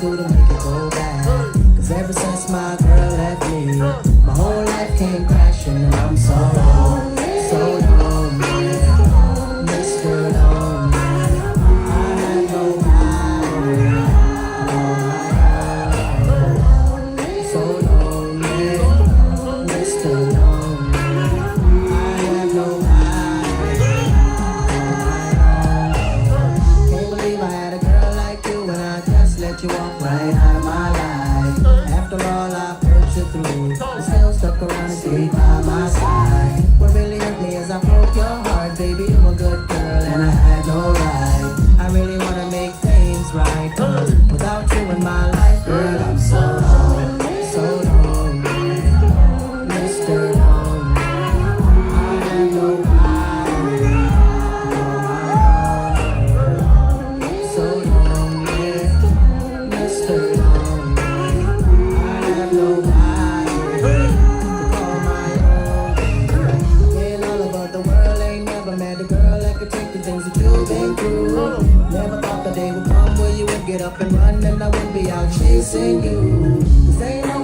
do to make it go bad? Cause ever since my girl left me, my whole life came crashing and I'm so lonely, so lonely, Mr. Lonely. I have nobody on my own. So lonely, Mr. Lonely. I have nobody on my own. Can't believe I had a girl like you and I just let you walk right out of my life. After all I put you through, you still stuck around and stayed by my side. What really hurt me is I broke your heart, baby. You a good girl and I had no right. I really wanna make things right, cause without you in my life, girl, I'm so lonely, so lonely, Mr. Lonely. I have nobody on my own. So lonely, Mr. Lonely. I have nobody to call my own. Forgetting all about the world, ain't never met a girl that could take the things that you've been through. Never thought the day would come where you would get up and run and I would be out chasing you. Cause ain't no